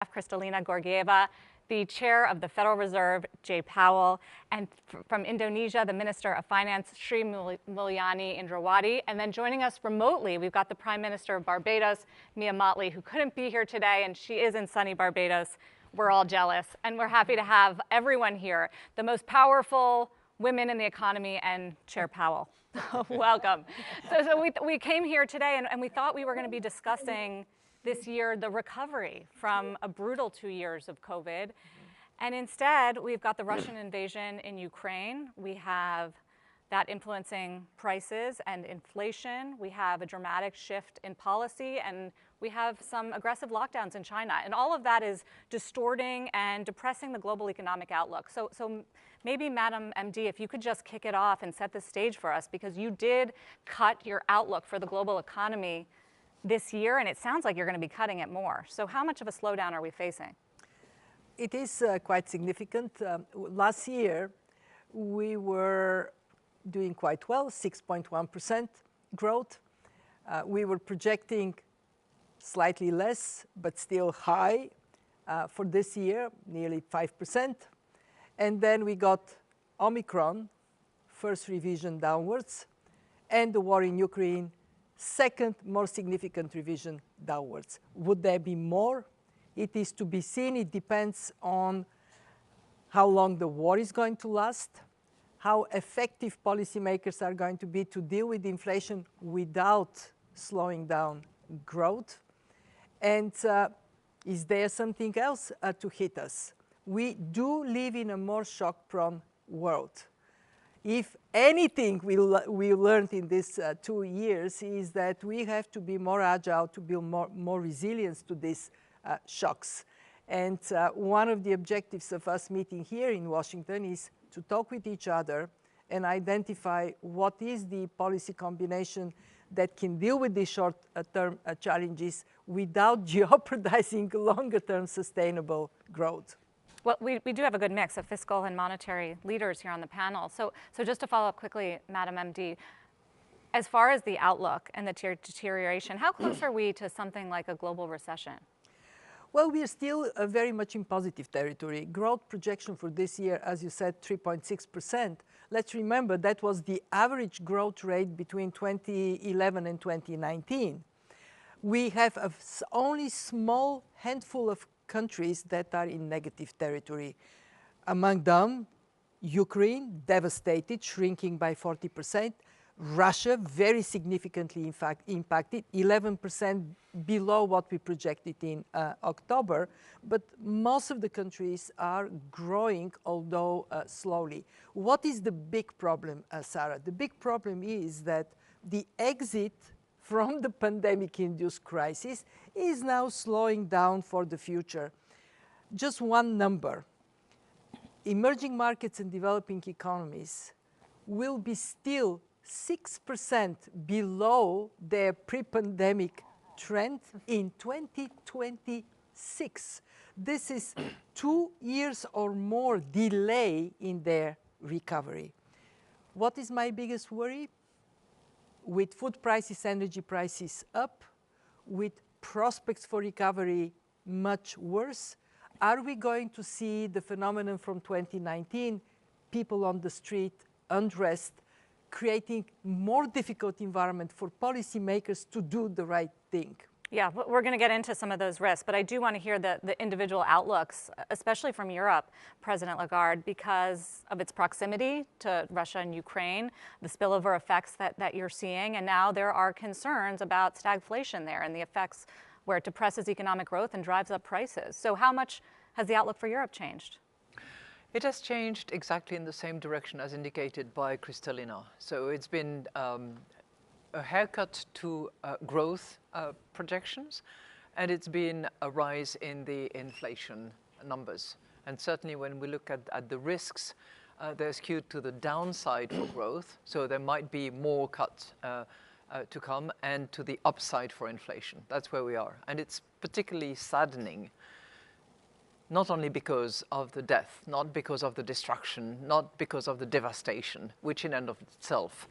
Kristalina Georgieva, the chair of the Federal Reserve, Jay Powell, and from Indonesia, the Minister of Finance, Sri Mulyani Indrawati. And then joining us remotely, we've got the Prime Minister of Barbados, Mia Mottley, who couldn't be here today, and she is in sunny Barbados. We're all jealous, and we're happy to have everyone here, the most powerful women in the economy, and Chair Powell. Welcome. So we came here today, and we thought we were going to be discussing this year the recovery from a brutal 2 years of COVID. And instead, we've got the Russian invasion in Ukraine. We have that influencing prices and inflation. We have a dramatic shift in policy, and we have some aggressive lockdowns in China. And all of that is distorting and depressing the global economic outlook. So maybe, Madam MD, if you could just kick it off and set the stage for us, because you did cut your outlook for the global economy this year, and it sounds like you're going to be cutting it more. So how much of a slowdown are we facing? It is quite significant. Last year, we were doing quite well, 6.1% growth. We were projecting slightly less, but still high for this year, nearly 5%. And then we got Omicron, first revision downwards, and the war in Ukraine, second, more significant revision downwards. Would there be more? It is to be seen. It depends on how long the war is going to last, how effective policymakers are going to be to deal with inflation without slowing down growth. And is there something else to hit us? We do live in a more shock-prone world. If anything we learned in these 2 years is that we have to be more agile, to build more resilience to these shocks. And one of the objectives of us meeting here in Washington is to talk with each other and identify what is the policy combination that can deal with these short-term challenges without jeopardizing longer-term sustainable growth. Well, we do have a good mix of fiscal and monetary leaders here on the panel. So just to follow up quickly, Madam MD, as far as the outlook and the deterioration, how close are we to something like a global recession? Well, we are still very much in positive territory. Growth projection for this year, as you said, 3.6%. Let's remember that was the average growth rate between 2011 and 2019. We have only small handful of countries that are in negative territory. Among them, Ukraine, devastated, shrinking by 40%. Russia, very significantly, in fact, impacted, 11% below what we projected in October. But most of the countries are growing, although slowly. What is the big problem, Sarah? The big problem is that the exit from the pandemic-induced crisis is now slowing down for the future. Just one number. Emerging markets and developing economies will be still 6% below their pre-pandemic trend in 2026. This is 2 years or more delay in their recovery. What is my biggest worry? With food prices, energy prices up, with prospects for recovery much worse, are we going to see the phenomenon from 2019, people on the street, unrest, creating more difficult environment for policymakers to do the right thing? Yeah, we're going to get into some of those risks, but I do want to hear the individual outlooks, especially from Europe, President Lagarde, because of its proximity to Russia and Ukraine, the spillover effects that you're seeing, and now there are concerns about stagflation there and the effects where it depresses economic growth and drives up prices. So how much has the outlook for Europe changed? It has changed exactly in the same direction as indicated by Kristalina. So it's been a haircut to growth projections, and it's been a rise in the inflation numbers. And certainly when we look at the risks, they're skewed to the downside for growth, so there might be more cuts to come, and to the upside for inflation. That's where we are. And it's particularly saddening, not only because of the death, not because of the destruction, not because of the devastation, which in and of itself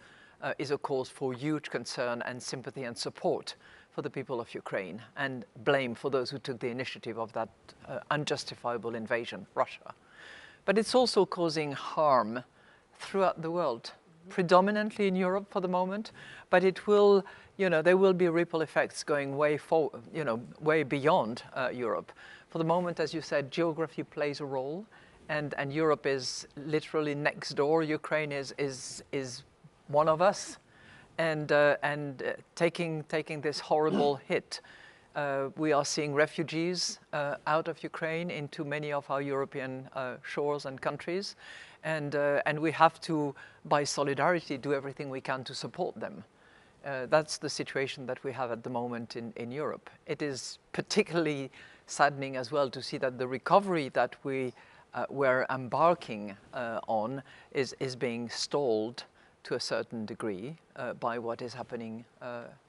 is a cause for huge concern and sympathy and support for the people of Ukraine and blame for those who took the initiative of that unjustifiable invasion, Russia. But it's also causing harm throughout the world, predominantly in Europe for the moment, but it will, there will be ripple effects going way beyond Europe. For the moment, as you said, geography plays a role, and Europe is literally next door. Ukraine is one of us, and taking this horrible hit. We are seeing refugees out of Ukraine into many of our European shores and countries, and we have to, by solidarity, do everything we can to support them. That's the situation that we have at the moment in Europe. It is particularly saddening as well to see that the recovery that we were embarking on is being stalled to a certain degree by what is happening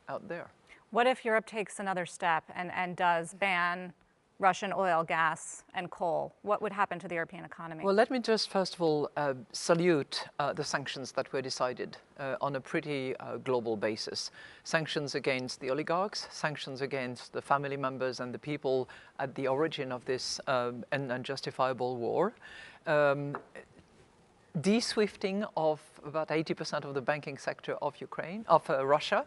out there. What if Europe takes another step and does ban Russian oil, gas, and coal? What would happen to the European economy? Well, let me just first of all salute the sanctions that were decided on a pretty global basis. Sanctions against the oligarchs, sanctions against the family members and the people at the origin of this unjustifiable war. De-swifting of about 80% of the banking sector of Russia,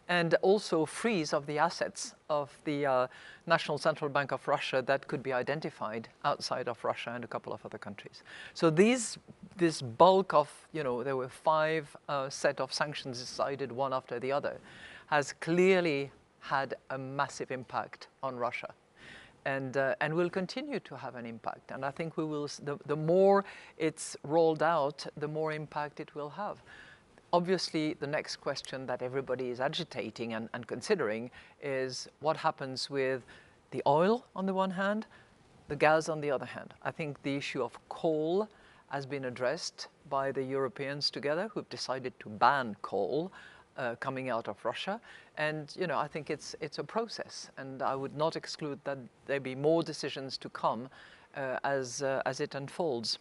and also freeze of the assets of the National Central Bank of Russia that could be identified outside of Russia and a couple of other countries. So this bulk of, there were 5 set of sanctions decided one after the other, has clearly had a massive impact on Russia. And will continue to have an impact. And I think we will, the more it's rolled out, the more impact it will have. Obviously, the next question that everybody is agitating and considering is what happens with the oil on the one hand, the gas on the other hand. I think the issue of coal has been addressed by the Europeans together, who've decided to ban coal coming out of Russia. And I think it's a process, and I would not exclude that there be more decisions to come as it unfolds.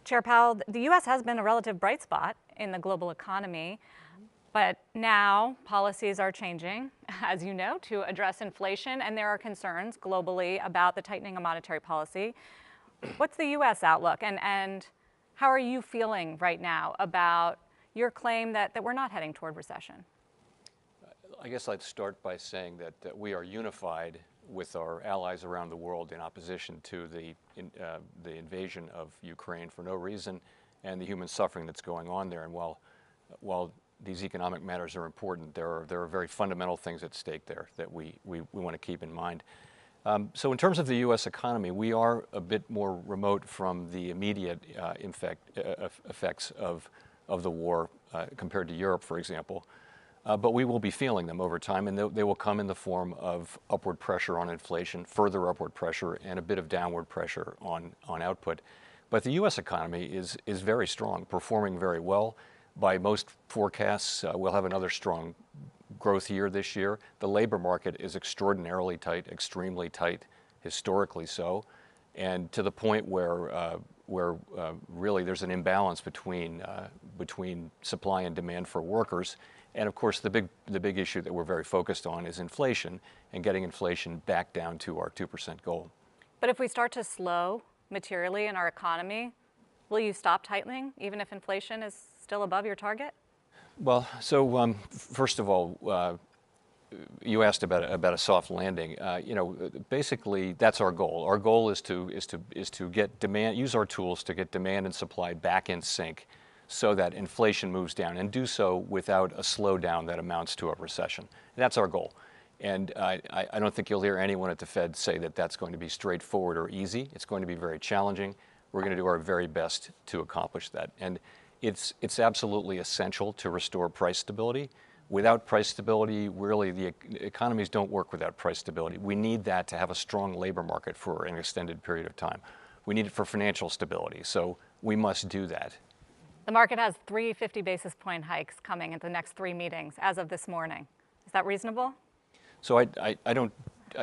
Chair Powell, the U.S. has been a relative bright spot in the global economy, but now policies are changing, as you know, to address inflation, and there are concerns globally about the tightening of monetary policy. What's the U.S. outlook, and how are you feeling right now about your claim that we're not heading toward recession? I guess I'd start by saying that we are unified with our allies around the world in opposition to the invasion of Ukraine for no reason and the human suffering that's going on there. And while these economic matters are important, there are very fundamental things at stake there that we want to keep in mind. So in terms of the U.S. economy, we are a bit more remote from the immediate effects of the war compared to Europe, for example. But we will be feeling them over time, and they will come in the form of upward pressure on inflation, further upward pressure, and a bit of downward pressure on output. But the U.S. economy is very strong, performing very well. By most forecasts, we'll have another strong growth year this year. The labor market is extraordinarily tight, extremely tight, historically so, and to the point where really there's an imbalance between supply and demand for workers. And of course, the big issue that we're very focused on is inflation and getting inflation back down to our 2% goal. But if we start to slow materially in our economy, will you stop tightening even if inflation is still above your target? Well, so first of all, you asked about a soft landing. Basically that's our goal. Our goal is to get demand, use our tools to get demand and supply back in sync, so that inflation moves down, and do so without a slowdown that amounts to a recession. That's our goal. And I don't think you'll hear anyone at the Fed say that that's going to be straightforward or easy. It's going to be very challenging. We're going to do our very best to accomplish that. And it's absolutely essential to restore price stability. Without price stability, really the economies don't work without price stability. We need that to have a strong labor market for an extended period of time. We need it for financial stability, so we must do that. The market has 3 50 basis point hikes coming at the next 3 meetings as of this morning. Is that reasonable? So I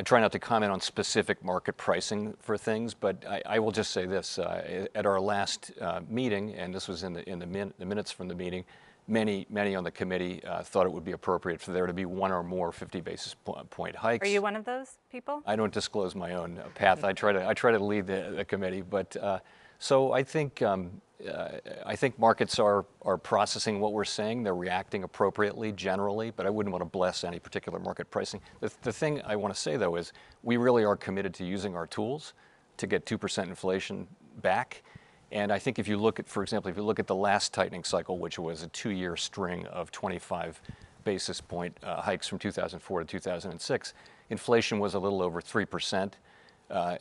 try not to comment on specific market pricing for things, but I will just say this. At our last meeting, and this was in the minutes from the meeting, many on the committee thought it would be appropriate for there to be one or more 50 basis point hikes. Are you one of those people? I don't disclose my own path. I try to lead the committee, but so I think markets are processing what we're saying. They're reacting appropriately generally, but I wouldn't want to bless any particular market pricing. The thing I want to say though is we really are committed to using our tools to get 2% inflation back. And I think if you look at, for example, if you look at the last tightening cycle, which was a 2-year string of 25 basis point hikes from 2004 to 2006, inflation was a little over 3%.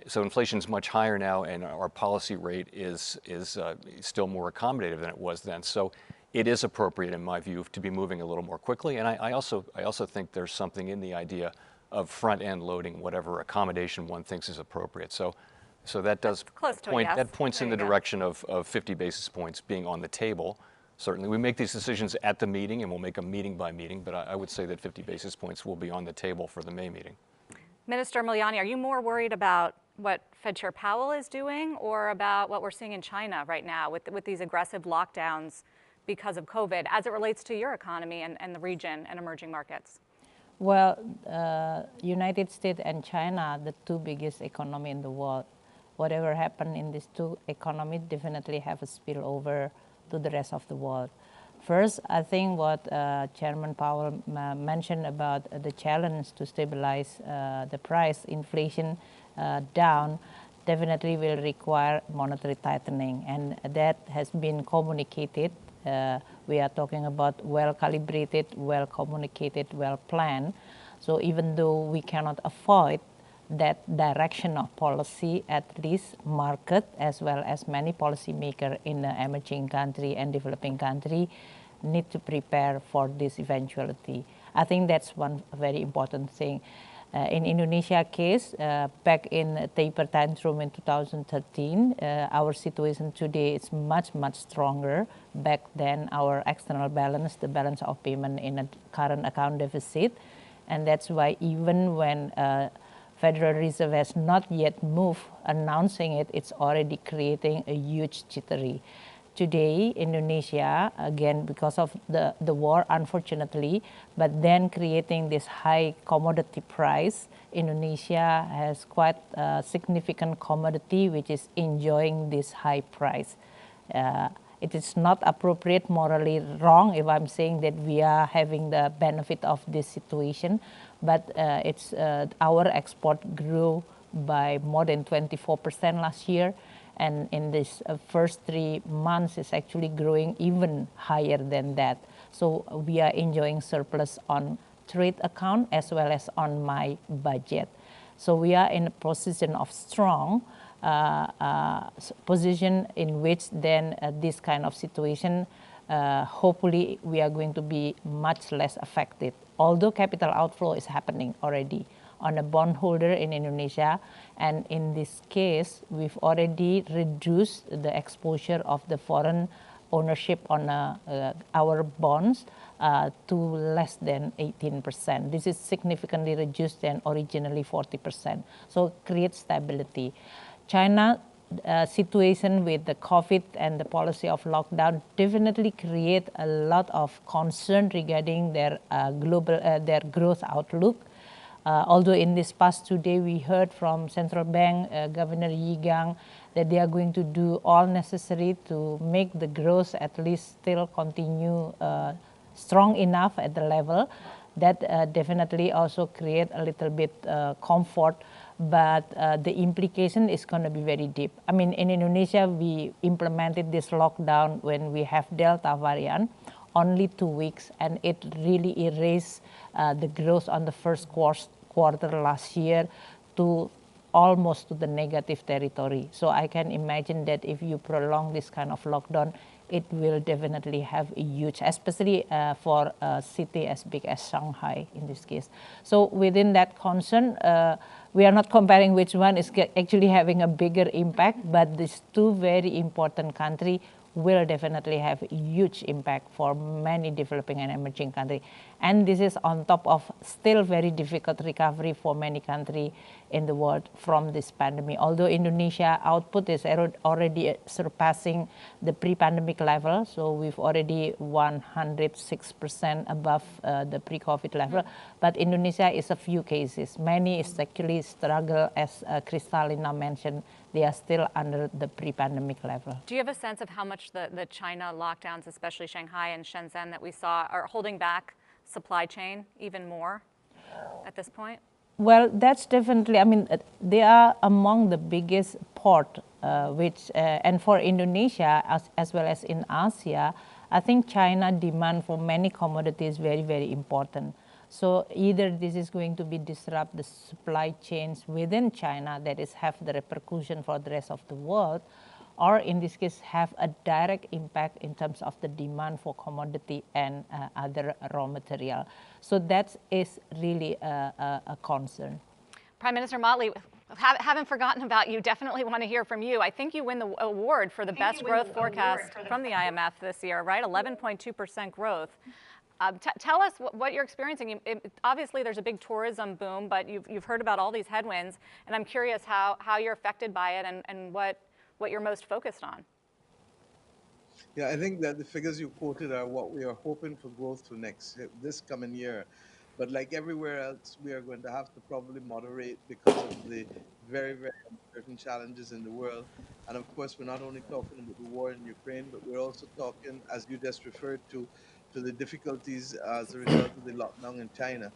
So inflation is much higher now, and our policy rate is still more accommodative than it was then. So it is appropriate, in my view, to be moving a little more quickly. And I also think there's something in the idea of front-end loading whatever accommodation one thinks is appropriate. So that does point, that points in the direction of 50 basis points being on the table. Certainly, we make these decisions at the meeting, and we'll make them meeting by meeting, but I would say that 50 basis points will be on the table for the May meeting. Minister Miliani, are you more worried about what Fed Chair Powell is doing or about what we're seeing in China right now with these aggressive lockdowns because of COVID as it relates to your economy and the region and emerging markets? Well, United States and China, the two biggest economies in the world. Whatever happened in these two economies definitely have a spillover to the rest of the world. First, I think what Chairman Powell mentioned about the challenge to stabilize the price inflation down definitely will require monetary tightening, and that has been communicated. We are talking about well-calibrated, well-communicated, well-planned. So even though we cannot avoid that direction of policy, at least market as well as many policymakers in the emerging country and developing country need to prepare for this eventuality. I think that's one very important thing. In Indonesia case, back in taper tantrum in 2013, our situation today is much stronger. Back then, our external balance, the balance of payment in a current account deficit, and that's why even when Federal Reserve has not yet moved announcing it, it's already creating a huge jittery. Today, Indonesia, again, because of the war, unfortunately, but then creating this high commodity price, Indonesia has quite a significant commodity which is enjoying this high price. It is not appropriate, morally wrong if I'm saying that we are having the benefit of this situation, but it's our export grew by more than 24% last year, and in this first 3 months it's actually growing even higher than that. So we are enjoying surplus on trade account as well as on my budget. So we are in a position of strong position in which then this kind of situation, hopefully we are going to be much less affected. Although capital outflow is happening already on a bondholder in Indonesia, and in this case, we've already reduced the exposure of the foreign ownership on our bonds to less than 18%. This is significantly reduced than originally 40%. So create stability. China situation with the COVID and the policy of lockdown definitely create a lot of concern regarding their their growth outlook. Although in this past 2 days we heard from central bank Governor Yigang that they are going to do all necessary to make the growth at least still continue strong enough at the level. That definitely also create a little bit comfort, but the implication is going to be very deep. I mean, in Indonesia, we implemented this lockdown when we have Delta variant, only 2 weeks, and it really erased the growth on the first quarter last year to almost to the negative territory. So I can imagine that if you prolong this kind of lockdown, it will definitely have a huge, especially for a city as big as Shanghai in this case. So within that concern, we are not comparing which one is actually having a bigger impact, but these two very important countries will definitely have a huge impact for many developing and emerging countries. And this is on top of still very difficult recovery for many countries in the world from this pandemic. Although Indonesia output is already surpassing the pre-pandemic level, so we've already 106% above the pre-COVID level. But Indonesia is a few cases. Many is actually struggle, as Kristalina mentioned, they are still under the pre-pandemic level. Do you have a sense of how much the China lockdowns, especially Shanghai and Shenzhen that we saw, are holding back supply chain even more at this point? Well, that's definitely, I mean, they are among the biggest port, and for Indonesia, as well as in Asia, I think China demand for many commodities very, very important. So either this is going to be disrupt the supply chains within China, that is have the repercussion for the rest of the world, or in this case have a direct impact in terms of the demand for commodity and other raw material. So that is really a concern. Prime Minister Motley, haven't forgotten about you, definitely want to hear from you. I think you win the award for the best growth forecast from the IMF this year, right? 11.2% growth. Tell us what you're experiencing. Obviously, there's a big tourism boom, but you've heard about all these headwinds, and I'm curious how you're affected by it and what you're most focused on. Yeah, I think that the figures you quoted are what we are hoping for growth for this coming year. But like everywhere else, we are going to have to probably moderate because of the very, very uncertain challenges in the world. And of course, we're not only talking about the war in Ukraine, but we're also talking, as you just referred to the difficulties as a result of the lockdown in China.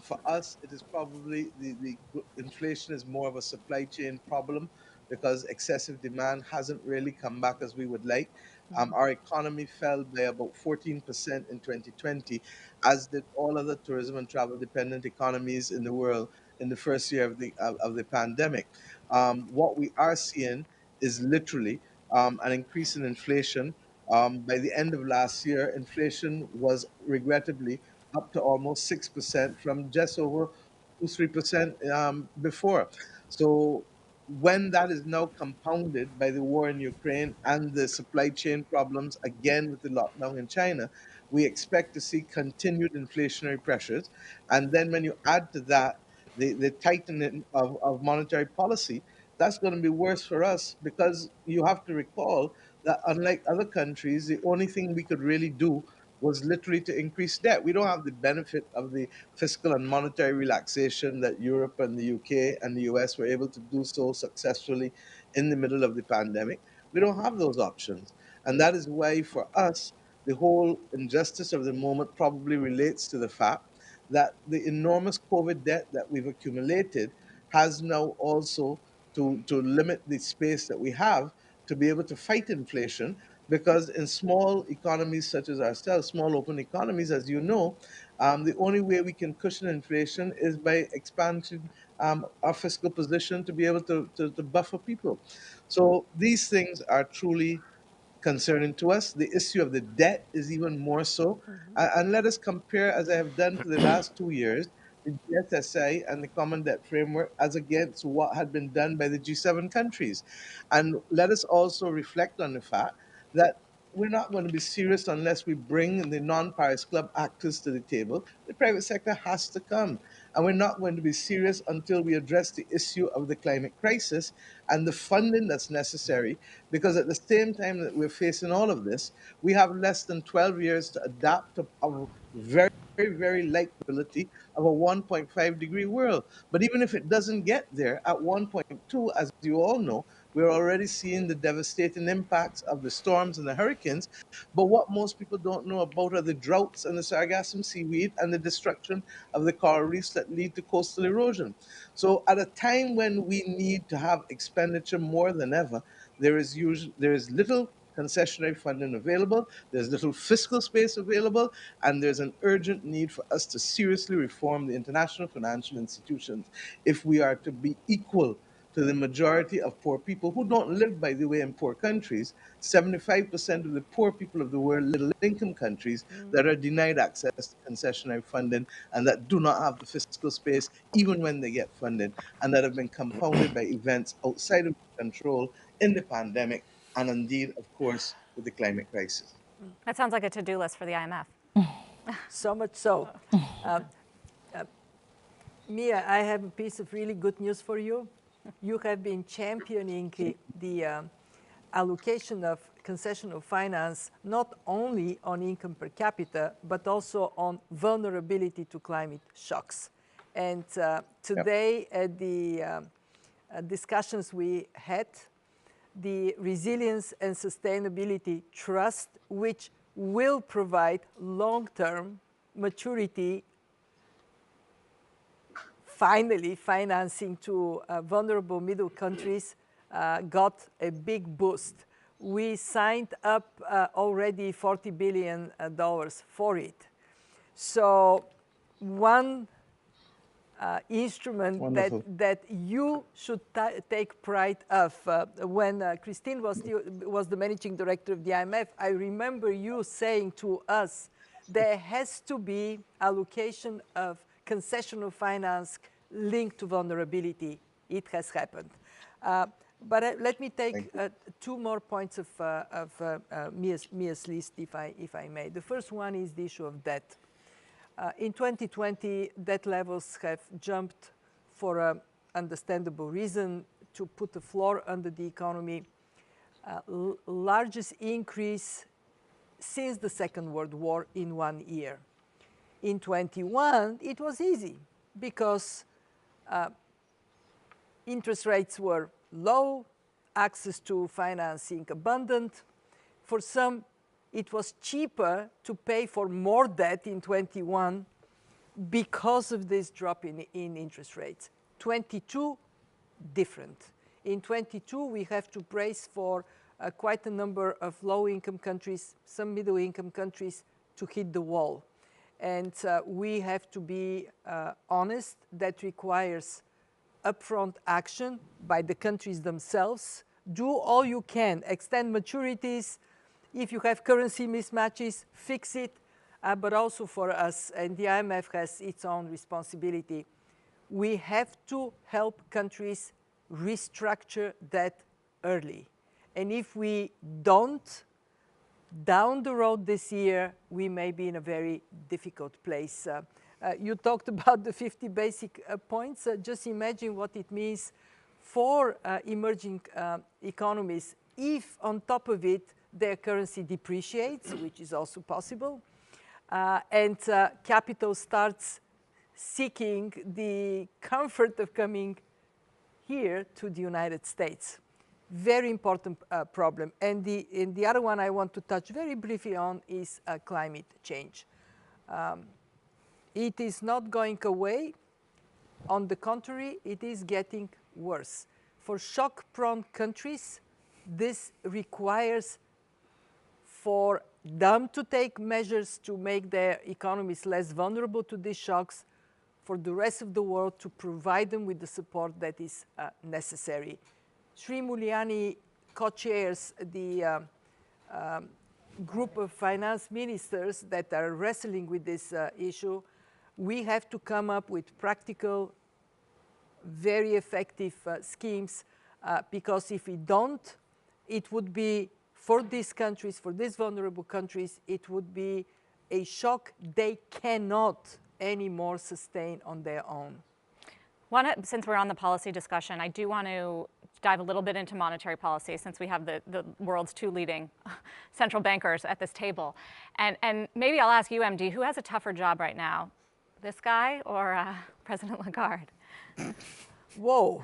For us, it is probably the inflation is more of a supply chain problem because excessive demand hasn't really come back as we would like. Our economy fell by about 14% in 2020, as did all other tourism and travel dependent economies in the world in the first year of the pandemic. What we are seeing is literally an increase in inflation. By the end of last year, inflation was regrettably up to almost 6% from just over 2-3% before. So when that is now compounded by the war in Ukraine and the supply chain problems, again with the lockdown in China, we expect to see continued inflationary pressures. And then when you add to that the tightening of monetary policy, that's going to be worse for us because you have to recall that unlike other countries, the only thing we could really do was literally to increase debt. We don't have the benefit of the fiscal and monetary relaxation that Europe and the UK and the US were able to do so successfully in the middle of the pandemic. We don't have those options. And that is why, for us, the whole injustice of the moment probably relates to the fact that the enormous COVID debt that we've accumulated has now also to limit the space that we have to be able to fight inflation, because in small economies such as ourselves, small open economies, as you know, the only way we can cushion inflation is by expanding our fiscal position to be able to buffer people. So these things are truly concerning to us. The issue of the debt is even more so. And let us compare, as I have done for the last 2 years, the GSSI and the Common Debt Framework as against what had been done by the G7 countries. And let us also reflect on the fact that we're not going to be serious unless we bring the non-Paris Club actors to the table. The private sector has to come. And we're not going to be serious until we address the issue of the climate crisis and the funding that's necessary, because at the same time that we're facing all of this, we have less than 12 years to adapt to a very, very light probability of a 1.5-degree world. But even if it doesn't get there at 1.2, as you all know, we're already seeing the devastating impacts of the storms and the hurricanes. But what most people don't know about are the droughts and the sargassum seaweed and the destruction of the coral reefs that lead to coastal erosion. So at a time when we need to have expenditure more than ever, there is little concessionary funding available, there's little fiscal space available, and there's an urgent need for us to seriously reform the international financial institutions if we are to be equal to the majority of poor people who don't live, by the way, in poor countries. 75% of the poor people of the world live in middle-income countries that are denied access to concessionary funding and that do not have the fiscal space even when they get funded, and that have been compounded by events outside of control in the pandemic and indeed, of course, with the climate crisis. That sounds like a to-do list for the IMF. So much so. Mia, I have a piece of really good news for you. You have been championing the allocation of concessional finance not only on income per capita, but also on vulnerability to climate shocks. And today at the discussions we had, the Resilience and Sustainability Trust, which will provide long-term maturity, finally financing to vulnerable middle countries, got a big boost. We signed up already $40 billion for it. So one instrument that you should take pride of. When Christine was the managing director of the IMF, I remember you saying to us, there has to be allocation of concessional finance linked to vulnerability. It has happened. But let me take two more points of Mia's list, if I may. The first one is the issue of debt. In 2020, debt levels have jumped for an understandable reason, to put a floor under the economy. Largest increase since the Second World War in 1 year. In 21, it was easy because interest rates were low, access to financing abundant. For some, it was cheaper to pay for more debt in 21 because of this drop in interest rates. 22, different. In 22, we have to brace for quite a number of low-income countries, some middle-income countries, to hit the wall. And we have to be honest, that requires upfront action by the countries themselves. Do all you can, extend maturities. If you have currency mismatches, fix it, but also for us, and the IMF has its own responsibility. We have to help countries restructure that early. And if we don't, down the road this year, we may be in a very difficult place. You talked about the 50 basic points. Just imagine what it means for emerging economies if, on top of it, their currency depreciates, which is also possible, and capital starts seeking the comfort of coming here to the United States. Very important problem. And the other one I want to touch very briefly on is climate change. It is not going away. On the contrary, it is getting worse. For shock-prone countries, this requires for them to take measures to make their economies less vulnerable to these shocks, for the rest of the world to provide them with the support that is necessary. Sri Mulyani co-chairs the group of finance ministers that are wrestling with this issue. We have to come up with practical, very effective schemes, because if we don't, it would be, for these countries, for these vulnerable countries, it would be a shock they cannot anymore sustain on their own. Since we're on the policy discussion, I do want to dive a little bit into monetary policy, since we have the world's two leading central bankers at this table. And maybe I'll ask you, MD, who has a tougher job right now, this guy or President Lagarde? Whoa.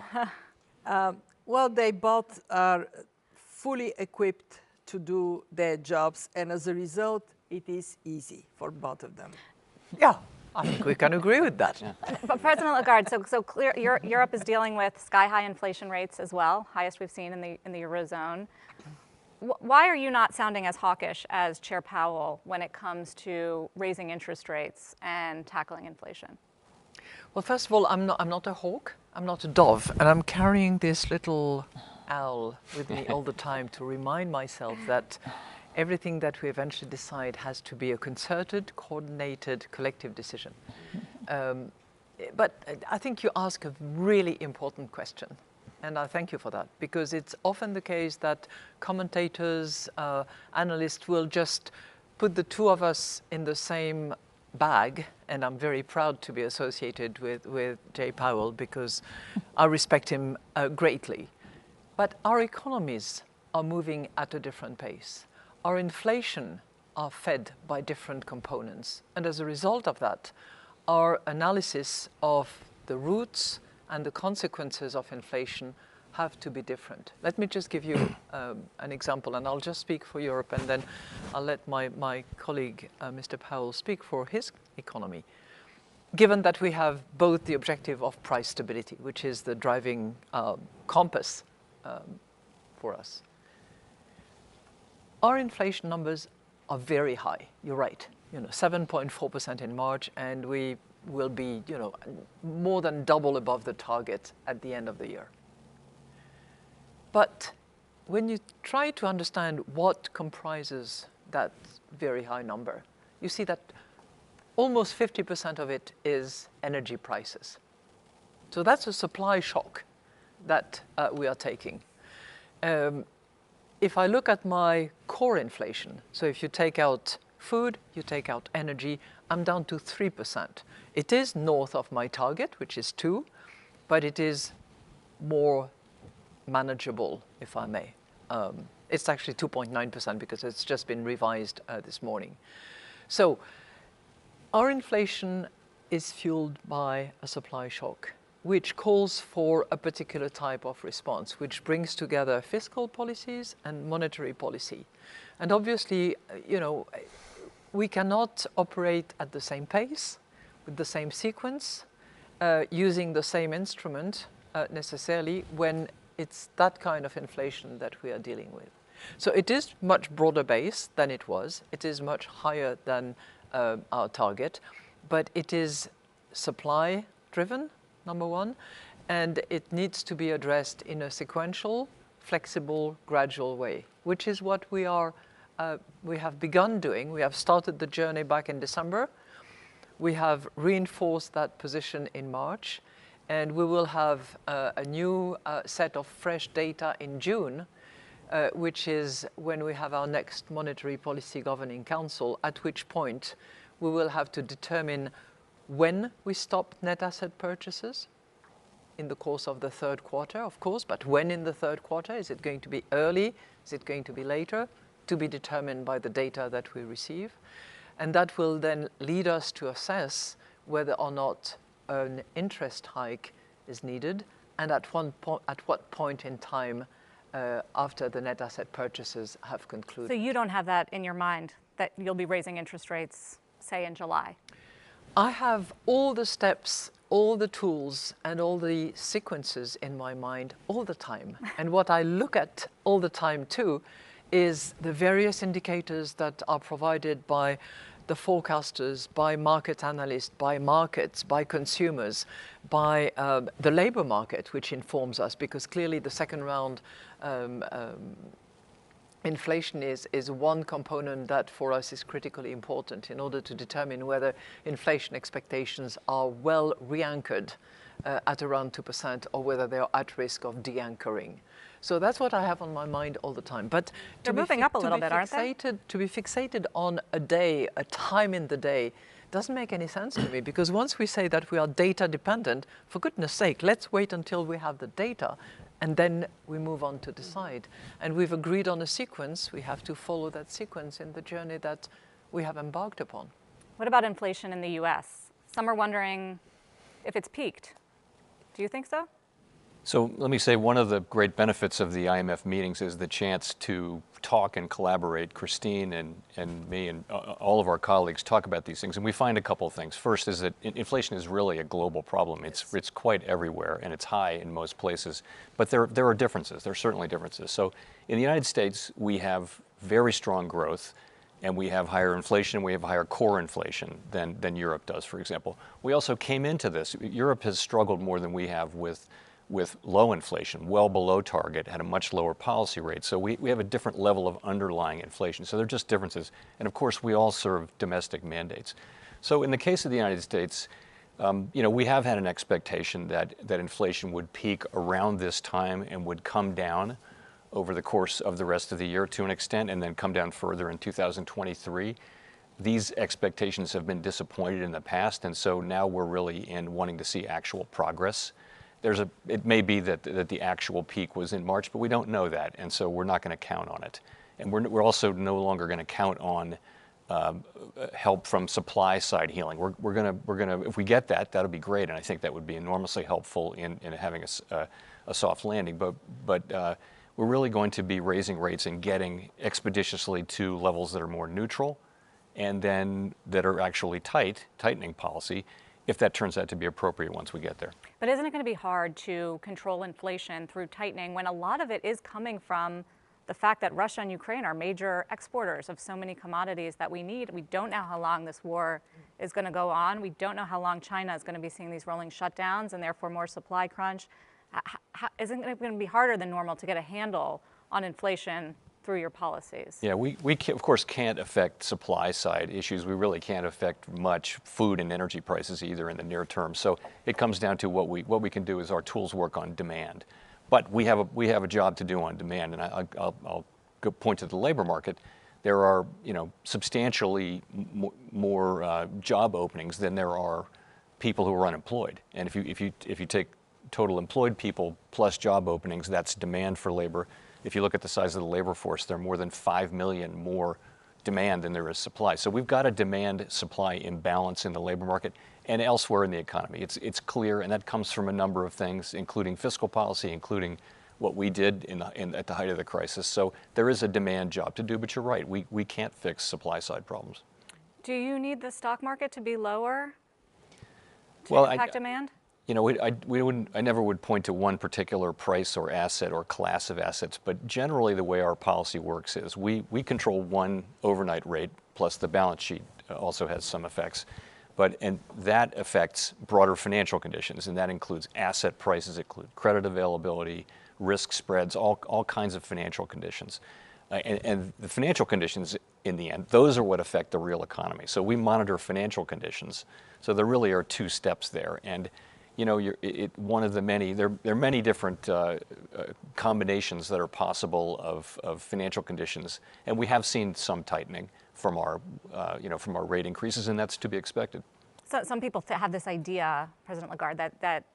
Well, they both are fully equipped to do their jobs, and as a result, it is easy for both of them. Yeah, I think we can agree with that. Yeah. But President Lagarde, so clear, Europe is dealing with sky-high inflation rates as well, highest we've seen in the Eurozone. Why are you not sounding as hawkish as Chair Powell when it comes to raising interest rates and tackling inflation? Well, first of all, I'm not a hawk, I'm not a dove, and I'm carrying this little owl with me all the time to remind myself that everything that we eventually decide has to be a concerted, coordinated, collective decision. But I think you ask a really important question, and I thank you for that, because it's often the case that commentators, analysts will just put the two of us in the same bag, and I'm very proud to be associated with Jay Powell because I respect him greatly. But our economies are moving at a different pace. Our inflation are fed by different components. And as a result of that, our analysis of the roots and the consequences of inflation have to be different. Let me just give you an example, and I'll just speak for Europe, and then I'll let my colleague, Mr. Powell, speak for his economy. Given that we have both the objective of price stability, which is the driving compass for us. Our inflation numbers are very high. You're right. 7.4% in March, and we will be, more than double above the target at the end of the year. But when you try to understand what comprises that very high number, you see that almost 50% of it is energy prices. So that's a supply shock that we are taking. If I look at my core inflation, so if you take out food, you take out energy, I'm down to 3%. It is north of my target, which is 2%, but it is more manageable, if I may. It's actually 2.9% because it's just been revised this morning. So our inflation is fueled by a supply shock, which calls for a particular type of response, which brings together fiscal policies and monetary policy. And obviously, we cannot operate at the same pace, with the same sequence, using the same instrument necessarily when it's that kind of inflation that we are dealing with. So it is much broader based than it was. It is much higher than our target, but it is supply driven, number one, and it needs to be addressed in a sequential, flexible, gradual way, which is what we have begun doing. We have started the journey back in December. We have reinforced that position in March, and we will have a new set of fresh data in June, which is when we have our next Monetary Policy Governing Council, at which point we will have to determine when we stop net asset purchases in the course of the third quarter, of course, but when in the third quarter? Is it going to be early? Is it going to be later? To be determined by the data that we receive. And that will then lead us to assess whether or not an interest hike is needed, and at what point in time after the net asset purchases have concluded. So you don't have that in your mind, that you'll be raising interest rates, say, in July? I have all the steps, all the tools, and all the sequences in my mind all the time. And what I look at all the time too is the various indicators that are provided by the forecasters, by market analysts, by markets, by consumers, by the labor market, which informs us, because clearly the second round inflation is one component that for us is critically important in order to determine whether inflation expectations are well re-anchored at around 2% or whether they are at risk of de-anchoring. So that's what I have on my mind all the time. But they're moving up a little bit, aren't they? To be fixated on a day, a time in the day, doesn't make any sense to me, because once we say that we are data dependent, for goodness sake, let's wait until we have the data and then we move on to decide. And we've agreed on a sequence. We have to follow that sequence in the journey that we have embarked upon. What about inflation in the US? Some are wondering if it's peaked. Do you think so? So let me say one of the great benefits of the IMF meetings is the chance to talk and collaborate. Christine and me and all of our colleagues talk about these things, and we find a couple of things. First is that inflation is really a global problem. It's quite everywhere, and it's high in most places. But there are differences. There are certainly differences. So in the United States, we have very strong growth, and we have higher inflation. We have higher core inflation than Europe does, for example. We also came into this. Europe has struggled more than we have with low inflation, well below target, had a much lower policy rate. So we have a different level of underlying inflation. So they're just differences. And of course, we all serve domestic mandates. So in the case of the United States, we have had an expectation that inflation would peak around this time and would come down over the course of the rest of the year to an extent, and then come down further in 2023. these expectations have been disappointed in the past, and so now we're really in wanting to see actual progress. It may be that the actual peak was in March, but we don't know that, and so we're not going to count on it. And we're also no longer going to count on help from supply side healing. We're gonna if we get that, that'll be great, and I think that would be enormously helpful in having a soft landing. But we're really going to be raising rates and getting expeditiously to levels that are more neutral, and then that are actually tightening policy, if that turns out to be appropriate once we get there. But isn't it going to be hard to control inflation through tightening when a lot of it is coming from the fact that Russia and Ukraine are major exporters of so many commodities that we need? We don't know how long this war is going to go on. We don't know how long China is going to be seeing these rolling shutdowns and therefore more supply crunch. Isn't it going to be harder than normal to get a handle on inflation through your policies? Yeah, we of course can't affect supply side issues. We really can't affect much food and energy prices either in the near term. So it comes down to what we can do is our tools work on demand. But we have a job to do on demand, and I'll point to the labor market. There are substantially more job openings than there are people who are unemployed. And if you take total employed people plus job openings, that's demand for labor. If you look at the size of the labor force, there are more than 5 million more demand than there is supply. So we've got a demand-supply imbalance in the labor market and elsewhere in the economy. It's clear, and that comes from a number of things, including fiscal policy, including what we did at the height of the crisis. So there is a demand job to do, but you're right, we can't fix supply-side problems. Do you need the stock market to be lower to Well, impact demand? I never would point to one particular price or asset or class of assets, but generally the way our policy works is we control one overnight rate, plus the balance sheet also has some effects. And that affects broader financial conditions, and that includes asset prices, include credit availability, risk spreads, all kinds of financial conditions. And the financial conditions, in the end, those are what affect the real economy. So we monitor financial conditions. So there really are two steps there. And one of the many, there are many different combinations that are possible of financial conditions, and we have seen some tightening from our rate increases, and that's to be expected. So some people have this idea, President Lagarde, that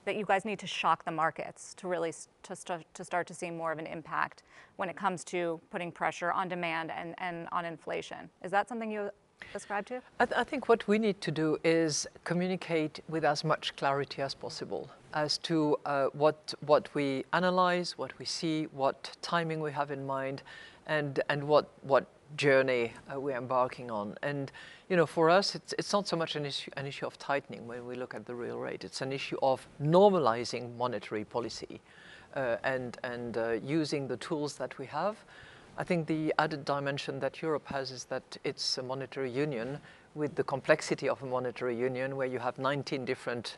you guys need to shock the markets to really start to see more of an impact when it comes to putting pressure on demand and on inflation. Is that something you ascribe to? I think what we need to do is communicate with as much clarity as possible as to what we analyze, what we see, what timing we have in mind, and what journey we're embarking on. And for us, it's not so much an issue of tightening when we look at the real rate. It's an issue of normalizing monetary policy and using the tools that we have. I think the added dimension that Europe has is that it's a monetary union with the complexity of a monetary union where you have 19 different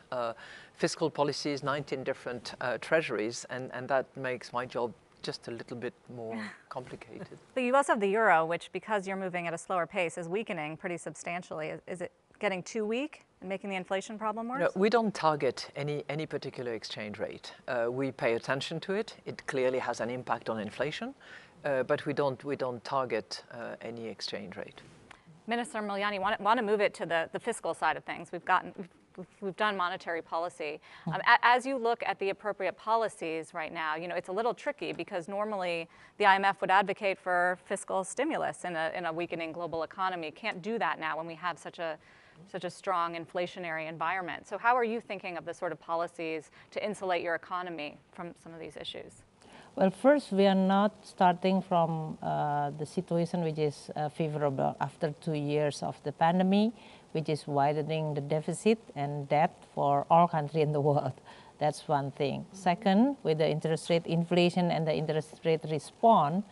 fiscal policies, 19 different treasuries, and that makes my job just a little bit more complicated. But you also have the euro, which, because you're moving at a slower pace, is weakening pretty substantially. Is it getting too weak and making the inflation problem worse? No, we don't target any particular exchange rate. We pay attention to it. It clearly has an impact on inflation. But we don't target any exchange rate. Minister Miliani, want to move it to the fiscal side of things. We've done monetary policy. As you look at the appropriate policies right now, it's a little tricky because normally the IMF would advocate for fiscal stimulus in a weakening global economy. Can't do that now when we have such a strong inflationary environment. So how are you thinking of the sort of policies to insulate your economy from some of these issues? Well, first, we are not starting from the situation which is favorable after 2 years of the pandemic, which is widening the deficit and debt for all countries in the world. That's one thing. Second, with the interest rate inflation and the interest rate response,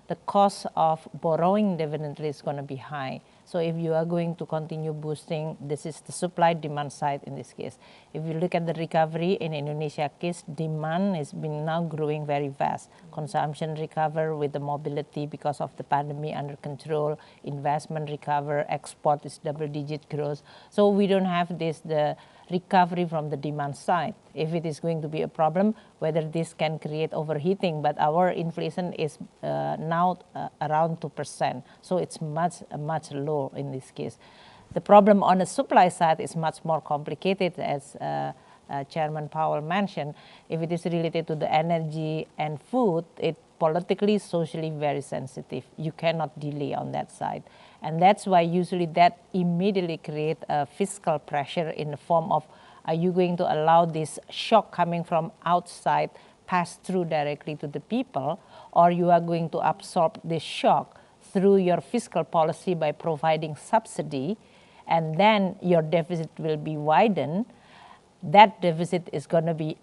the cost of borrowing definitely is going to be high. So if you are going to continue boosting, this is the supply-demand side in this case. If you look at the recovery in Indonesia case, demand has been now growing very fast. Consumption recover with the mobility because of the pandemic under control. Investment recover, export is double-digit growth. So we don't have the recovery from the demand side. If it is going to be a problem, whether this can create overheating, but our inflation is now around 2%, so it's much low in this case. The problem on the supply side is much more complicated, as Chairman Powell mentioned. If it is related to the energy and food, it politically, socially very sensitive. You cannot delay on that side. And that's why usually that immediately create a fiscal pressure in the form of, are you going to allow this shock coming from outside pass through directly to the people, or you are going to absorb this shock through your fiscal policy by providing subsidy, and then your deficit will be widened. That deficit is going to be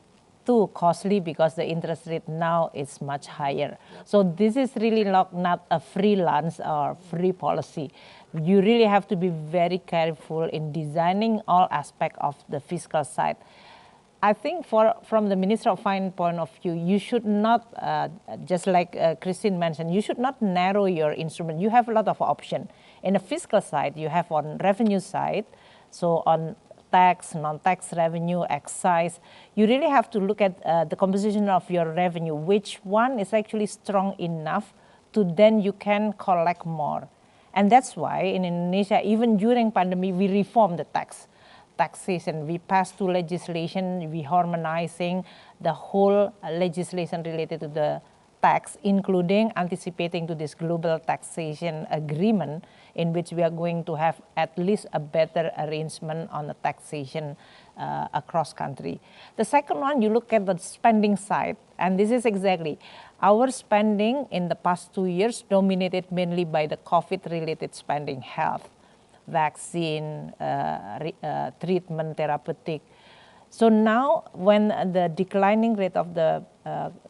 too costly because the interest rate now is much higher. So this is really not a free lunch or free policy. You really have to be very careful in designing all aspects of the fiscal side. I think from the Minister of Finance point of view, you should not, just like Christine mentioned, you should not narrow your instrument. You have a lot of options. In the fiscal side, you have on revenue side, so on tax, non-tax revenue, excise, you really have to look at the composition of your revenue, which one is actually strong enough to then you can collect more. And that's why in Indonesia, even during pandemic, we reformed the taxation. We passed two legislation, we harmonizing the whole legislation related to the tax, including anticipating to this global taxation agreement, in which we are going to have at least a better arrangement on the taxation across country. The second one, you look at the spending side, and this is exactly our spending in the past 2 years dominated mainly by the COVID-related spending, health, vaccine, treatment, therapeutic. So now when the declining rate of the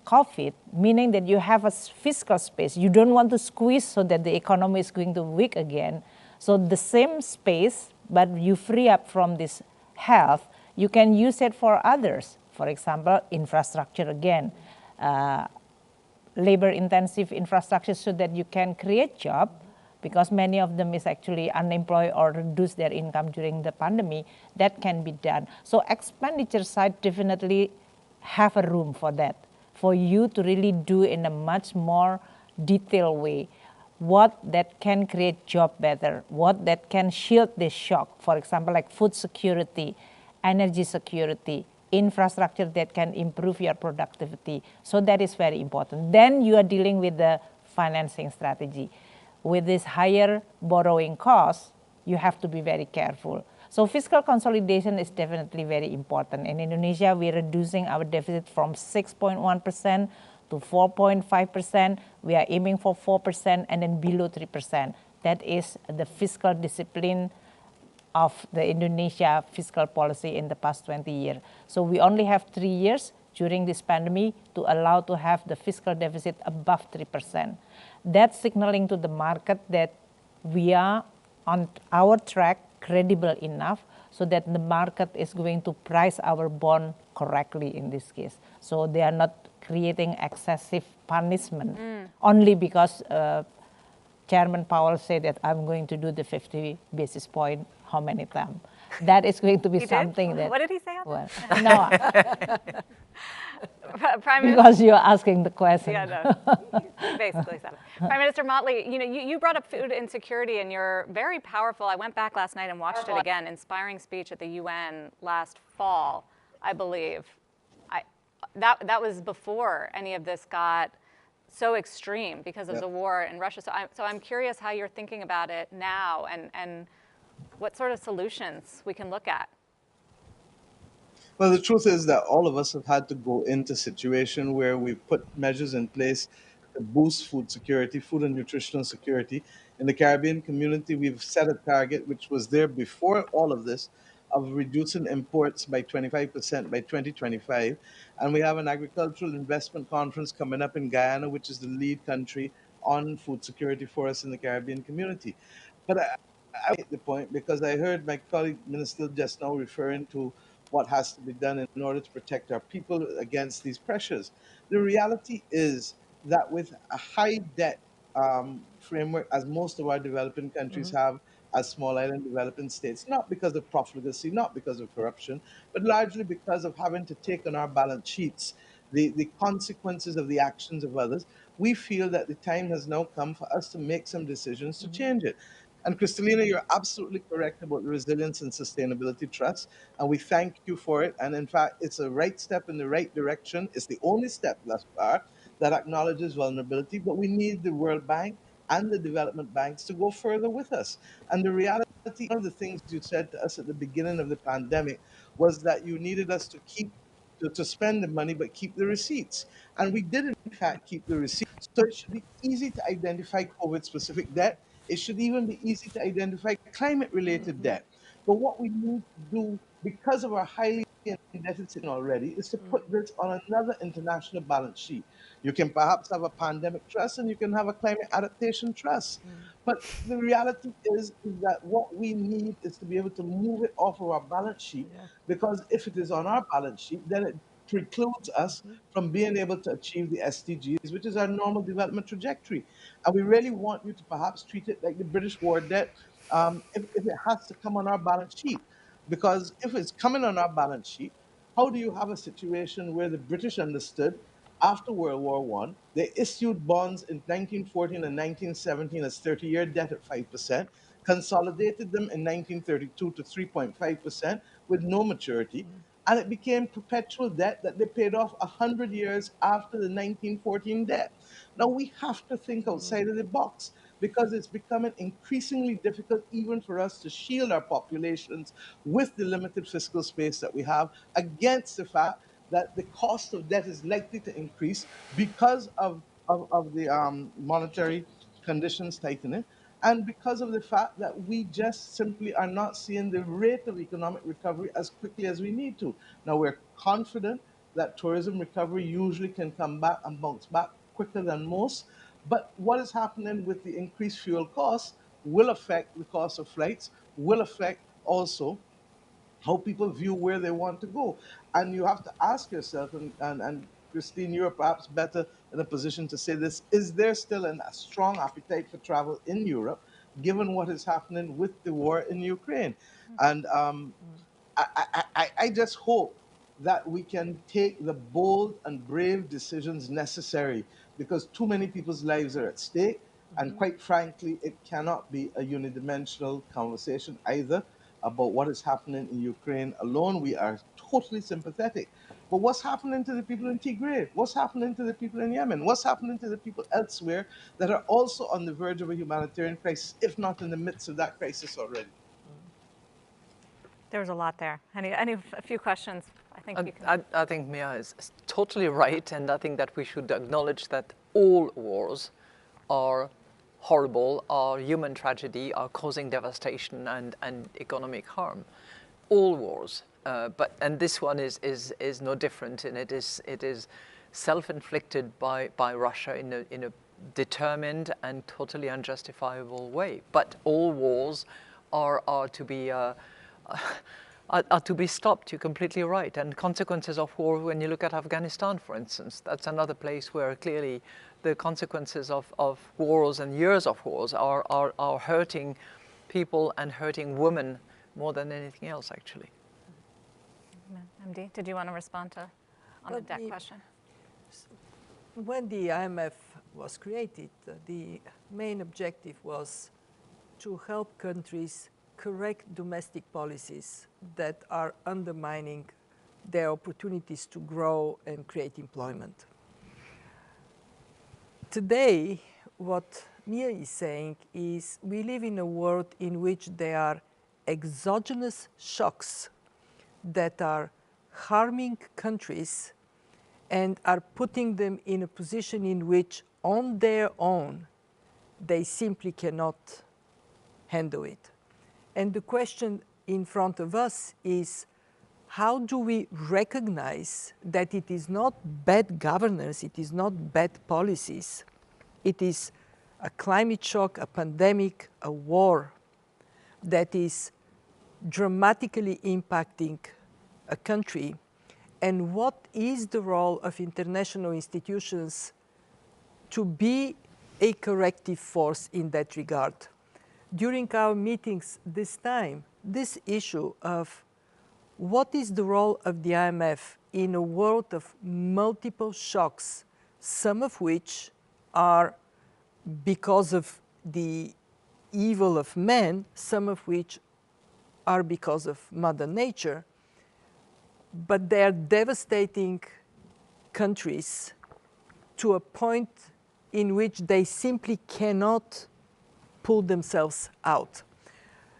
COVID, meaning that you have a fiscal space, you don't want to squeeze so that the economy is going to weak again. So the same space, but you free up from this health, you can use it for others. For example, infrastructure again, labor-intensive infrastructure so that you can create job, because many of them is actually unemployed or reduce their income during the pandemic, that can be done. So expenditure side definitely have a room for that, for you to really do in a much more detailed way. What that can create job better, what that can shield this shock, for example, like food security, energy security, infrastructure that can improve your productivity. So that is very important. Then you are dealing with the financing strategy. With this higher borrowing costs, you have to be very careful. So fiscal consolidation is definitely very important. In Indonesia, we're reducing our deficit from 6.1% to 4.5%. We are aiming for 4% and then below 3%. That is the fiscal discipline of the Indonesia fiscal policy in the past 20 years. So we only have 3 years during this pandemic to allow to have the fiscal deficit above 3%. That's signaling to the market that we are on our track, credible enough, so that the market is going to price our bond correctly in this case. So they are not creating excessive punishment only because Chairman Powell said that I'm going to do the 50 basis point how many times. That is going to be something that... What did he say on that? No. Prime Minister, because you're asking the question. Yeah, no, basically said it. Prime Minister Motley, you brought up food insecurity, and you're very powerful. I went back last night and watched it again. Inspiring speech at the UN last fall, I believe. That was before any of this got so extreme because of the war in Russia. So I'm curious how you're thinking about it now, and what sort of solutions we can look at. Well, the truth is that all of us have had to go into a situation where we've put measures in place to boost food security, food and nutritional security. In the Caribbean community, we've set a target, which was there before all of this, of reducing imports by 25% by 2025. And we have an agricultural investment conference coming up in Guyana, which is the lead country on food security for us in the Caribbean community. But I make the point because I heard my colleague Minister just now referring to what has to be done in order to protect our people against these pressures. The reality is that with a high debt framework, as most of our developing countries have, as small island developing states, not because of profligacy, not because of corruption, but largely because of having to take on our balance sheets the consequences of the actions of others. We feel that the time has now come for us to make some decisions to change it. And Kristalina, you're absolutely correct about the Resilience and Sustainability Trust, and we thank you for it. And in fact, it's a right step in the right direction. It's the only step thus far that acknowledges vulnerability, but we need the World Bank and the development banks to go further with us. And the reality, one of the things you said to us at the beginning of the pandemic was that you needed us to to spend the money, but keep the receipts. And we did, in fact, keep the receipts. So it should be easy to identify COVID specific debt. It should even be easy to identify climate related debt. But what we need to do, because of our highly indebted situation already, is to put this on another international balance sheet. You can perhaps have a pandemic trust and you can have a climate adaptation trust. But the reality is that what we need is to be able to move it off of our balance sheet, Yeah. because if it is on our balance sheet, then it precludes us from being able to achieve the SDGs, which is our normal development trajectory. And we really want you to perhaps treat it like the British war debt, if it has to come on our balance sheet. Because if it's coming on our balance sheet, how do you have a situation where the British understood after World War One, they issued bonds in 1914 and 1917 as 30-year debt at 5%, consolidated them in 1932 to 3.5% with no maturity, and it became perpetual debt that they paid off 100 years after the 1914 debt. Now we have to think outside of the box, because it's becoming increasingly difficult even for us to shield our populations with the limited fiscal space that we have against the fact that the cost of debt is likely to increase because of the monetary conditions tightening, and because of the fact that we just simply are not seeing the rate of economic recovery as quickly as we need to. Now, we're confident that tourism recovery usually can come back and bounce back quicker than most, but what is happening with the increased fuel costs will affect the cost of flights, will affect also how people view where they want to go. And you have to ask yourself, and Christine, you're perhaps better in a position to say this, is there still a strong appetite for travel in Europe, given what is happening with the war in Ukraine? And I just hope that we can take the bold and brave decisions necessary, because too many people's lives are at stake. And quite frankly, it cannot be a unidimensional conversation either about what is happening in Ukraine alone. We are totally sympathetic. But what's happening to the people in Tigray? What's happening to the people in Yemen? What's happening to the people elsewhere that are also on the verge of a humanitarian crisis, if not in the midst of that crisis already? There's a lot there. A few questions? I think you can. I think Mia is totally right, and I think that we should acknowledge that all wars are horrible, are human tragedy, are causing devastation and economic harm. All wars, and this one is no different, and it is self-inflicted by Russia in a determined and totally unjustifiable way. But all wars are to be are to be stopped. You're completely right. And consequences of war, when you look at Afghanistan, for instance, that's another place where clearly the consequences of wars and years of wars are hurting people and hurting women more than anything else, actually. MD, did you want to respond on the debt question? When the IMF was created, the main objective was to help countries correct domestic policies that are undermining their opportunities to grow and create employment. Today, what Mia is saying is we live in a world in which there are exogenous shocks that are harming countries and are putting them in a position in which on their own they simply cannot handle it. And the question in front of us is, how do we recognize that it is not bad governance, it is not bad policies, it is a climate shock, a pandemic, a war that is dramatically impacting a country, and what is the role of international institutions to be a corrective force in that regard? during our meetings this time, this issue of what is the role of the IMF in a world of multiple shocks, some of which are because of the evil of man, some of which are because of Mother Nature, but they are devastating countries to a point in which they simply cannot pull themselves out.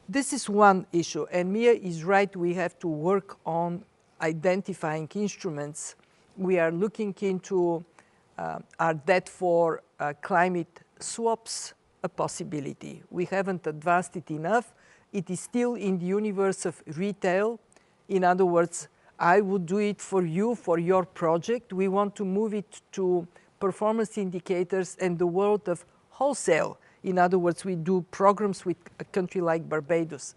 This is one issue, and Mia is right, we have to work on identifying instruments. We are looking into are debt for climate swaps a possibility? We haven't advanced it enough. It is still in the universe of retail. In other words, I would do it for you, for your project. We want to move it to performance indicators and the world of wholesale. In other words, we do programs with a country like Barbados.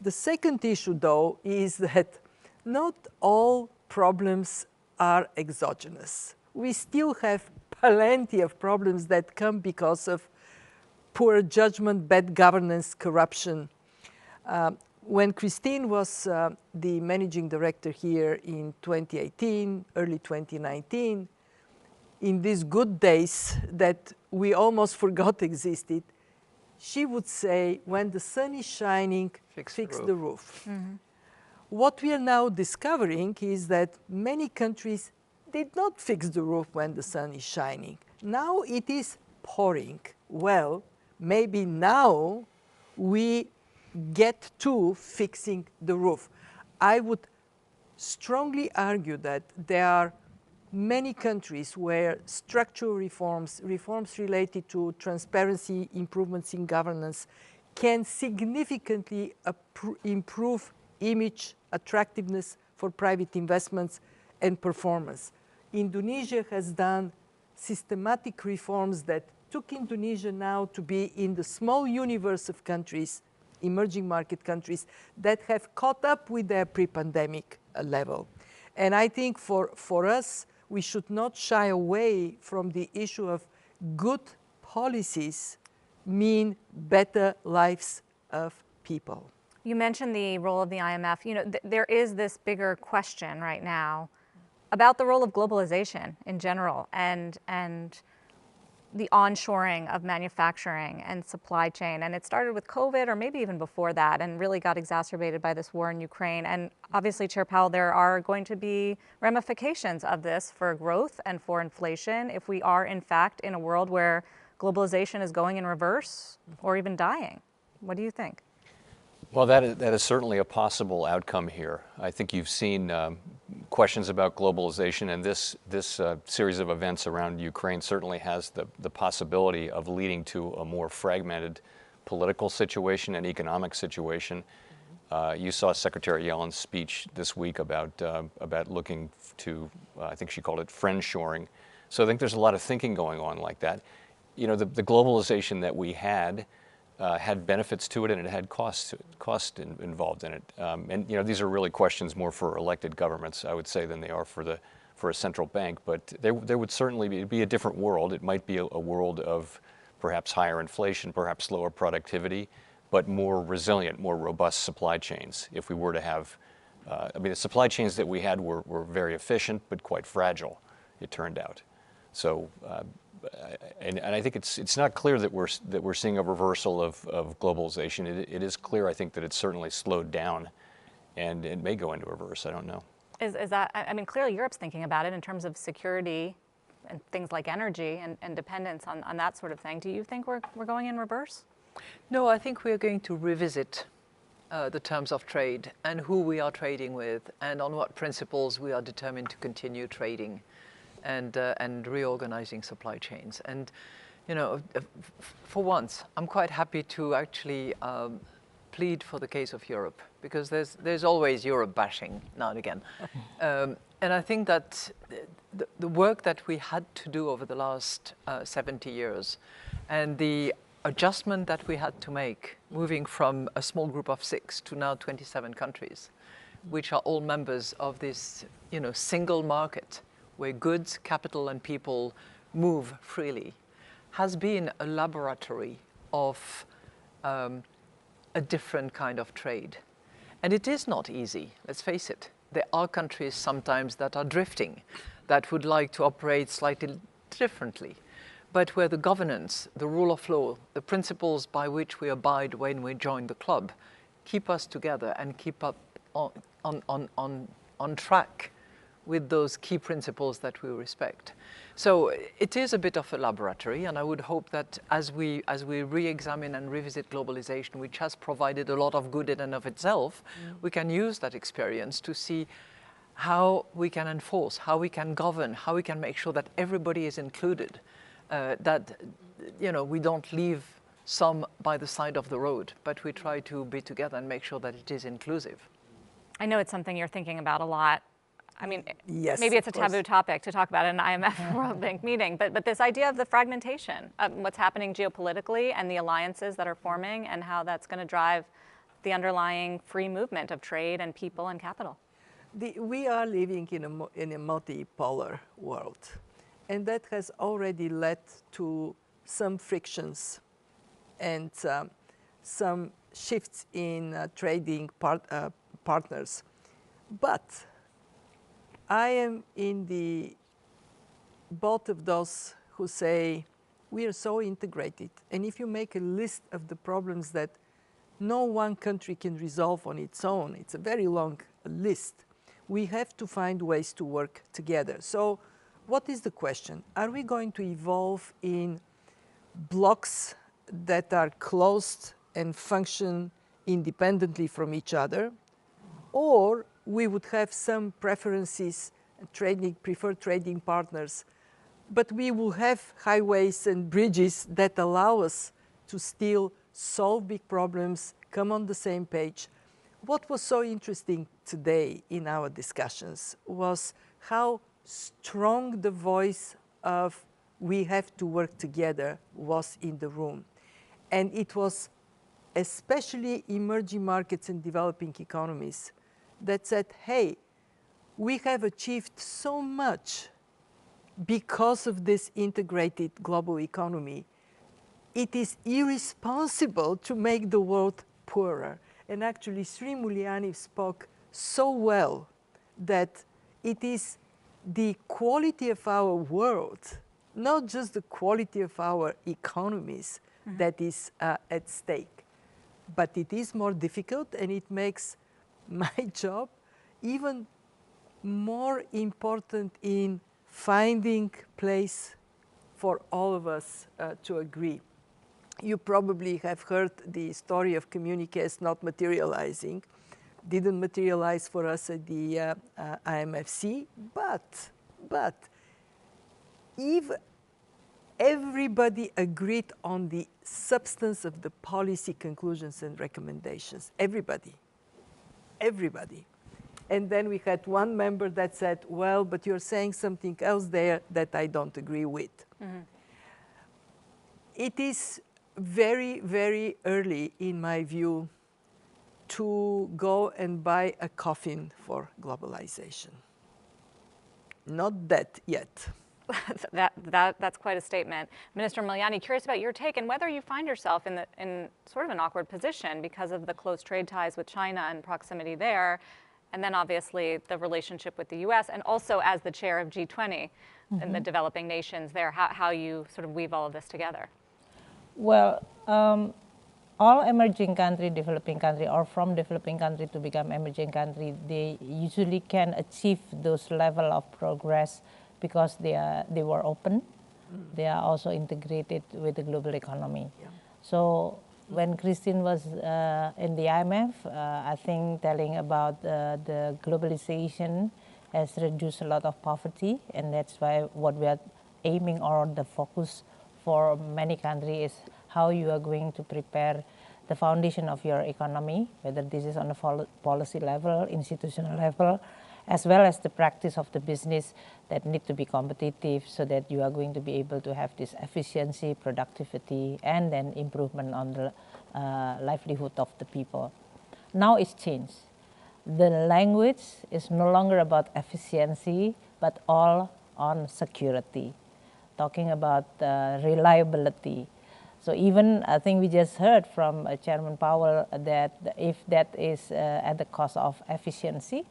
The second issue, though, is that not all problems are exogenous. We still have plenty of problems that come because of poor judgment, bad governance, corruption. When Christine was the managing director here in 2018, early 2019, in these good days that we almost forgot existed, she would say, when the sun is shining, fix the roof. Mm-hmm. What we are now discovering is that many countries did not fix the roof when the sun is shining. Now it is pouring. Well, maybe now we get to fixing the roof. I would strongly argue that there are many countries where structural reforms, reforms related to transparency, improvements in governance, can significantly improve image, attractiveness for private investments and performance. Indonesia has done systematic reforms that took Indonesia now to be in the small universe of countries, emerging market countries, that have caught up with their pre-pandemic level. And I think for us, we should not shy away from the issue of good policies mean better lives of people. You mentioned the role of the IMF. You know, there is this bigger question right now about the role of globalization in general and the onshoring of manufacturing and supply chain. And it started with COVID, or maybe even before that, and really got exacerbated by this war in Ukraine. And obviously, Chair Powell, there are going to be ramifications of this for growth and for inflation if we are, in fact, in a world where globalization is going in reverse or even dying. What do you think? Well, that is certainly a possible outcome here. I think you've seen questions about globalization, and this series of events around Ukraine certainly has the possibility of leading to a more fragmented political situation and economic situation. You saw Secretary Yellen's speech this week about looking to, I think she called it friendshoring. So I think there's a lot of thinking going on like that. You know, the globalization that we had benefits to it, and it had cost involved in it. And you know, these are really questions more for elected governments, I would say, than they are for a central bank. But there would certainly be a different world. It might be a world of perhaps higher inflation, perhaps lower productivity, but more resilient, more robust supply chains. If we were to have, I mean, the supply chains that we had were very efficient, but quite fragile, it turned out. So. And I think it's not clear that we're seeing a reversal of globalization. It is clear, I think, that it's certainly slowed down, and it may go into reverse. I don't know. Is that? I mean, clearly Europe's thinking about it in terms of security and things like energy and dependence on that sort of thing. Do you think we're going in reverse? No, I think we're going to revisit the terms of trade and who we are trading with, and on what principles we are determined to continue trading. And reorganizing supply chains. And, you know, for once, I'm quite happy to actually plead for the case of Europe, because there's always Europe bashing now and again. And I think that the work that we had to do over the last 70 years and the adjustment that we had to make, moving from a small group of 6 to now 27 countries, which are all members of this, you know, single market, where goods, capital, and people move freely, has been a laboratory of a different kind of trade. And it is not easy, let's face it. There are countries sometimes that are drifting, that would like to operate slightly differently, but where the governance, the rule of law, the principles by which we abide when we join the club keep us together and keep up on track with those key principles that we respect. So it is a bit of a laboratory, and I would hope that as we re-examine and revisit globalization, which has provided a lot of good in and of itself, we can use that experience to see how we can enforce, how we can govern, how we can make sure that everybody is included, that we don't leave some by the side of the road, but we try to be together and make sure that it is inclusive. I know it's something you're thinking about a lot. I mean, yes, maybe it's a taboo topic to talk about at an IMF World Bank meeting, but this idea of the fragmentation, of what's happening geopolitically and the alliances that are forming and how that's going to drive the underlying free movement of trade and people and capital. We are living in a multipolar world, and that has already led to some frictions and some shifts in trading partners. But I am in the both of those who say we are so integrated, and if you make a list of the problems that no one country can resolve on its own, it's a very long list. We have to find ways to work together. So what is the question? Are we going to evolve in blocks that are closed and function independently from each other? Or we would have some preferences, preferred trading partners, but we will have highways and bridges that allow us to still solve big problems, come on the same page. What was so interesting today in our discussions was how strong the voice of we have to work together was in the room. And it was especially emerging markets and developing economies that said, hey, we have achieved so much because of this integrated global economy. It is irresponsible to make the world poorer. And actually, Sri Mulyani spoke so well that it is the quality of our world, not just the quality of our economies, that is at stake. But it is more difficult, and it makes my job even more important in finding place for all of us to agree. You probably have heard the story of communiques not materializing. Didn't materialize for us at the IMFC, but if everybody agreed on the substance of the policy conclusions and recommendations, everybody. And then we had one member that said, well, but you're saying something else there that I don't agree with. It is very, very early, in my view, to go and buy a coffin for globalization. Not that yet. That's quite a statement. Minister Mulyani, curious about your take and whether you find yourself in sort of an awkward position because of the close trade ties with China and proximity there, and then obviously the relationship with the US, and also as the chair of G20 in the developing nations there, how you sort of weave all of this together. Well, all emerging country, developing country, or from developing country to become emerging country, they usually can achieve those level of progress because they were open. They are also integrated with the global economy. Yeah. So when Christine was in the IMF, I think telling about the globalization has reduced a lot of poverty, and that's why what we are aiming, or the focus for many countries, is how you are going to prepare the foundation of your economy, whether this is on a policy level, institutional level, as well as the practice of the business that need to be competitive, so that you are going to be able to have this efficiency, productivity, and then improvement on the livelihood of the people. Now it's changed. The language is no longer about efficiency, but all on security, talking about reliability. So even I think we just heard from Chairman Powell that if that is at the cost of efficiency,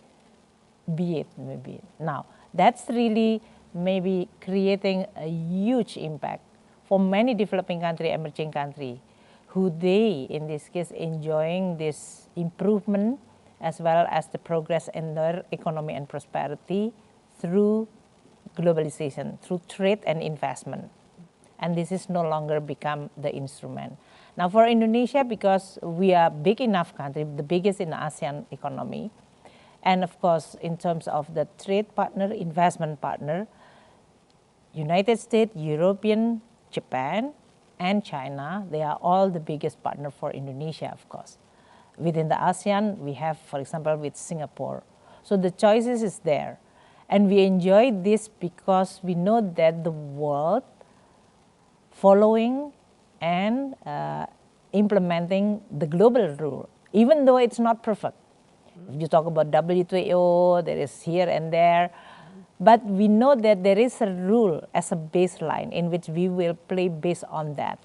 be it maybe. Now, that's really maybe creating a huge impact for many developing country, emerging country, who they, in this case, enjoying this improvement as well as the progress in their economy and prosperity through globalization, through trade and investment. And this is no longer become the instrument. Now for Indonesia, because we are big enough country, the biggest in the ASEAN economy, and of course in terms of the trade partner, investment partner, United States, European, Japan, and China, they are all the biggest partner for Indonesia, of course. Within the ASEAN, we have, for example, with Singapore. So the choices is there. And we enjoy this because we know that the world following and implementing the global rule, even though it's not perfect. If you talk about WTO, there is here and there, but we know that there is a rule as a baseline in which we will play based on that.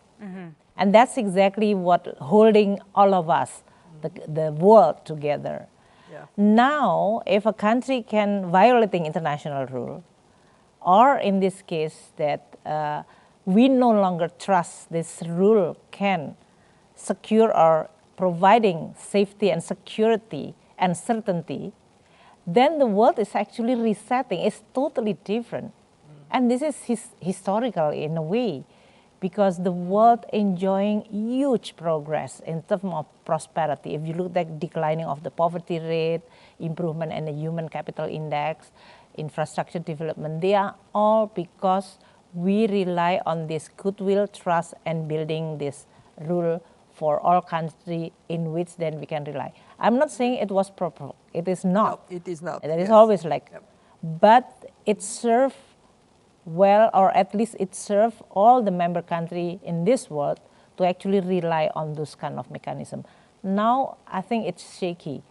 And that's exactly what holding all of us, the world together. Yeah. Now, if a country can violating international rule, or in this case that we no longer trust this rule can secure or providing safety and security and certainty, then the world is actually resetting. It's totally different. And this is historical in a way, because the world enjoying huge progress in terms of prosperity. If you look at declining of the poverty rate, improvement in the human capital index, infrastructure development, they are all because we rely on this goodwill, trust, and building this rule for all countries in which then we can rely. I'm not saying it was proper. It is not. No, it is not. There is Yes. always like, Yep. but it served well, or at least it served all the member country in this world to actually rely on those kind of mechanism. Now, I think it's shaky.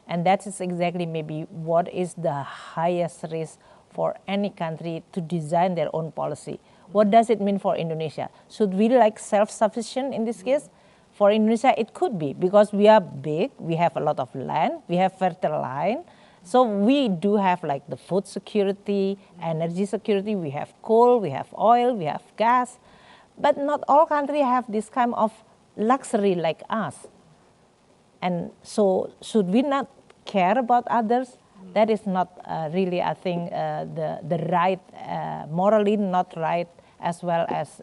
And that is exactly maybe what is the highest risk for any country to design their own policy. What does it mean for Indonesia? Should we like self-sufficient in this case? For Indonesia, it could be, because we are big, we have a lot of land, we have fertile land. So we do have like the food security, energy security, we have coal, we have oil, we have gas. But not all countries have this kind of luxury like us. And so should we not care about others? That is not really, I think, the right, morally not right, as well as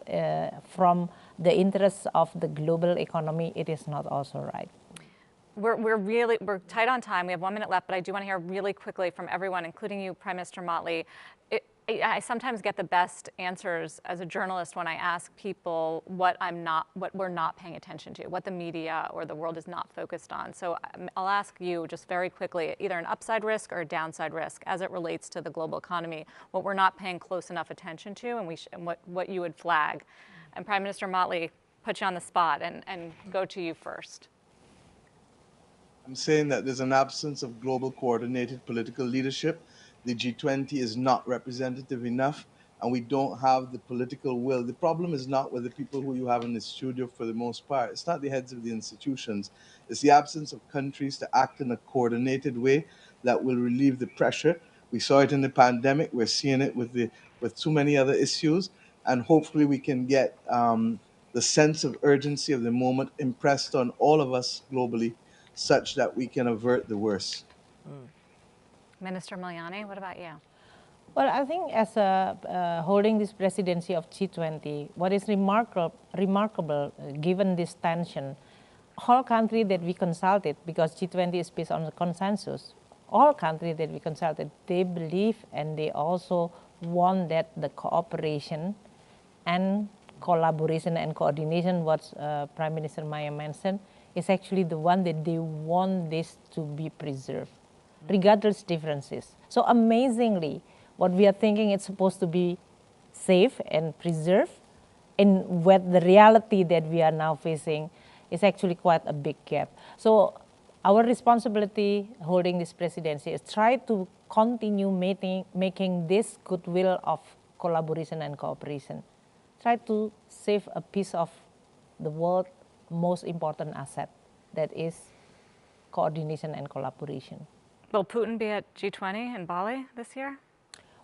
from the interests of the global economy, it is not also right. We're tight on time. We have 1 minute left, but I do want to hear really quickly from everyone, including you, Prime Minister Motley. I sometimes get the best answers as a journalist when I ask people what we're not paying attention to, what the media or the world is not focused on. So I'll ask you just very quickly, either an upside risk or a downside risk as it relates to the global economy, what we're not paying close enough attention to, and what you would flag. And Prime Minister Motley, put you on the spot and go to you first. I'm saying that there's an absence of global coordinated political leadership. The G20 is not representative enough, and we don't have the political will. The problem is not with the people who you have in the studio for the most part. It's not the heads of the institutions. It's the absence of countries to act in a coordinated way that will relieve the pressure. We saw it in the pandemic. We're seeing it with too many other issues, and hopefully we can get the sense of urgency of the moment impressed on all of us globally, such that we can avert the worst. Minister Miliani, what about you? Well, I think as holding this presidency of G20, what is remarkable given this tension, all countries that we consulted, because G20 is based on the consensus, all countries that we consulted, they believe and they also want that the cooperation and collaboration and coordination, what Prime Minister Maya mentioned, is actually the one that they want this to be preserved, regardless differences. So amazingly, what we are thinking it's supposed to be safe and preserved, and with the reality that we are now facing is actually quite a big gap. So our responsibility holding this presidency is try to continue making this goodwill of collaboration and cooperation. Try to save a piece of the world's most important asset, that is coordination and collaboration. Will Putin be at G20 in Bali this year?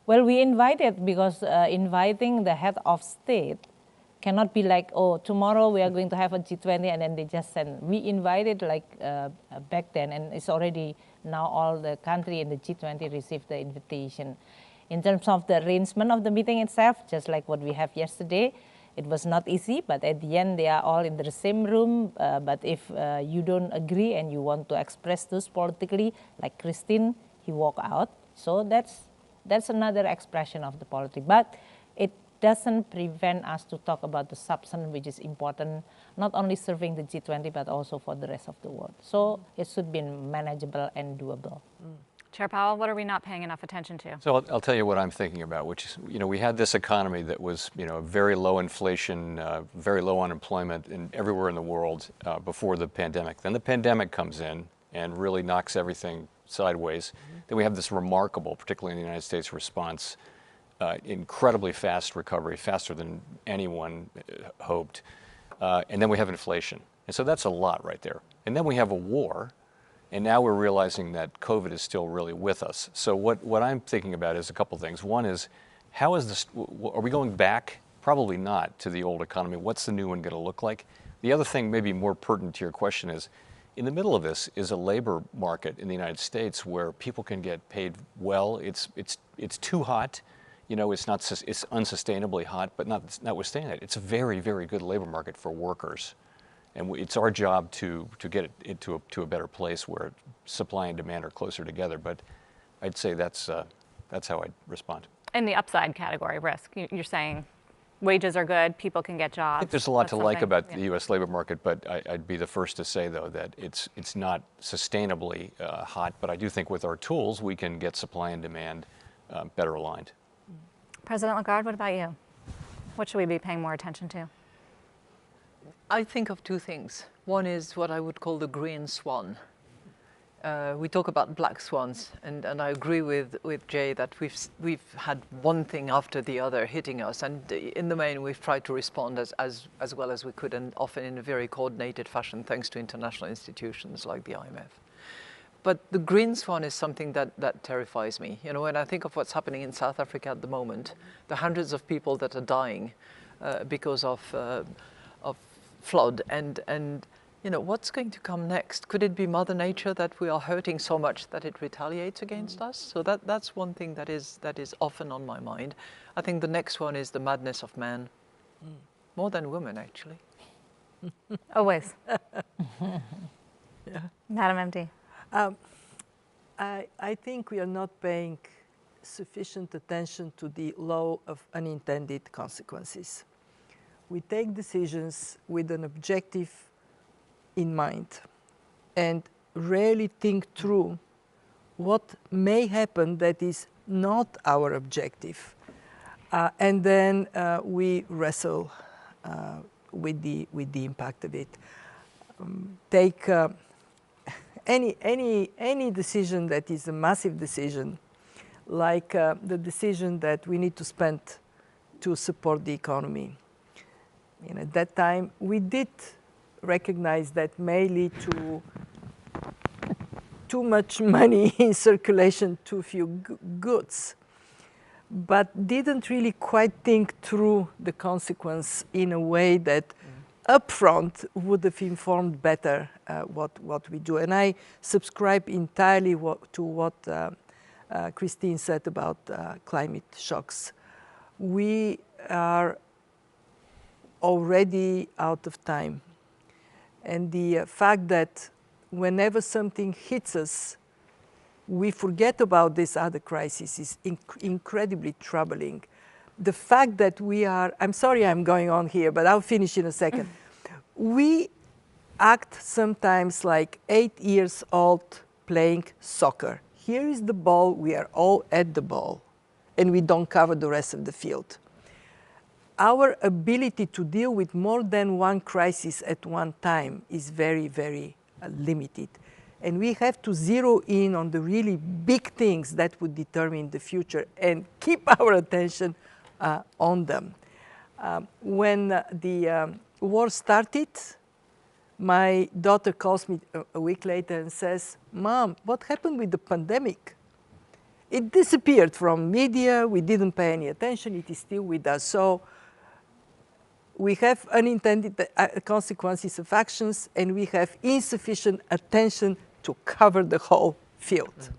Well, we invited because inviting the head of state cannot be like, oh, tomorrow we are going to have a G20 and then they just send. We invited like back then, and it's already now all the country in the G20 received the invitation. In terms of the arrangement of the meeting itself, just like what we have yesterday, it was not easy, but at the end they are all in the same room. But if you don't agree and you want to express those politically, like Christine, he walk out. So that's another expression of the politics. But it doesn't prevent us to talk about the substance, which is important, not only serving the G20, but also for the rest of the world. So it should be manageable and doable. Chair Powell, what are we not paying enough attention to? So I'll tell you what I'm thinking about, which is, we had this economy that was, very low inflation, very low unemployment everywhere in the world before the pandemic. Then the pandemic comes in and really knocks everything sideways. Then we have this remarkable, particularly in the United States, response, incredibly fast recovery, faster than anyone hoped. And then we have inflation. And so that's a lot right there. And then we have a war. And now we're realizing that COVID is still really with us. So what I'm thinking about is a couple things. One is, how is this, are we going back? Probably not, to the old economy. What's the new one going to look like? The other thing, maybe more pertinent to your question, is in the middle of this is a labor market in the United States where people can get paid well. It's too hot. It's unsustainably hot, but notwithstanding that, it's a very, very good labor market for workers. And it's our job to get it into a better place where supply and demand are closer together. But I'd say that's how I'd respond. In the upside category, risk, you're saying wages are good, people can get jobs. I think there's a lot to like about the U.S. labor market, but I'd be the first to say, though, that it's not sustainably hot. But I do think with our tools, we can get supply and demand better aligned. President Lagarde, what about you? What should we be paying more attention to? I think of two things. One is what I would call the green swan. We talk about black swans, and I agree with Jay that we've had one thing after the other hitting us, and in the main we've tried to respond as well as we could, and often in a very coordinated fashion, thanks to international institutions like the IMF. But the green swan is something that terrifies me. When I think of what's happening in South Africa at the moment, the hundreds of people that are dying because of flood, and what's going to come next? Could it be Mother Nature that we are hurting so much that it retaliates against us? So that's one thing that is often on my mind. I think the next one is the madness of man, more than women actually. Always. Yeah. Madam MD. I think we are not paying sufficient attention to the law of unintended consequences. We take decisions with an objective in mind and rarely think through what may happen that is not our objective. And then we wrestle with the impact of it. Take any decision that is a massive decision, like the decision that we need to spend to support the economy. At that time, we did recognize that may lead to too much money in circulation, too few goods, but didn't really quite think through the consequence in a way that upfront would have informed better what we do. And I subscribe entirely to what Christine said about climate shocks. We are already out of time. And the fact that whenever something hits us, we forget about this other crisis is incredibly troubling. The fact that we are, I'm sorry I'm going on here, but I'll finish in a second. We act sometimes like 8 years old playing soccer. Here is the ball, we are all at the ball, and we don't cover the rest of the field. Our ability to deal with more than one crisis at one time is very, very limited. And we have to zero in on the really big things that would determine the future and keep our attention on them. When war started, my daughter calls me a week later and says, "Mom, what happened with the pandemic? It disappeared from media. We didn't pay any attention. It is still with us." So we have unintended consequences of actions, and we have insufficient attention to cover the whole field.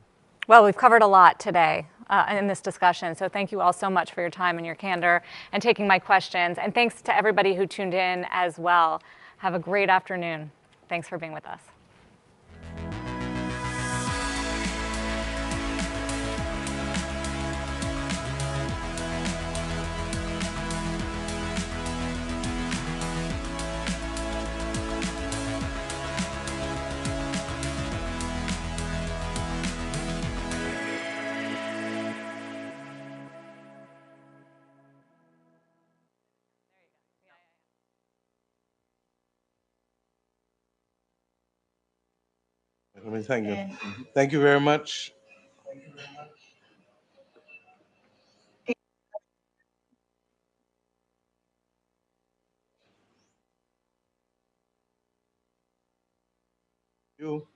Well, we've covered a lot today in this discussion, so thank you all so much for your time and your candor and taking my questions. And thanks to everybody who tuned in as well. Have a great afternoon. Thanks for being with us. Let me thank you. Thank you very much. You.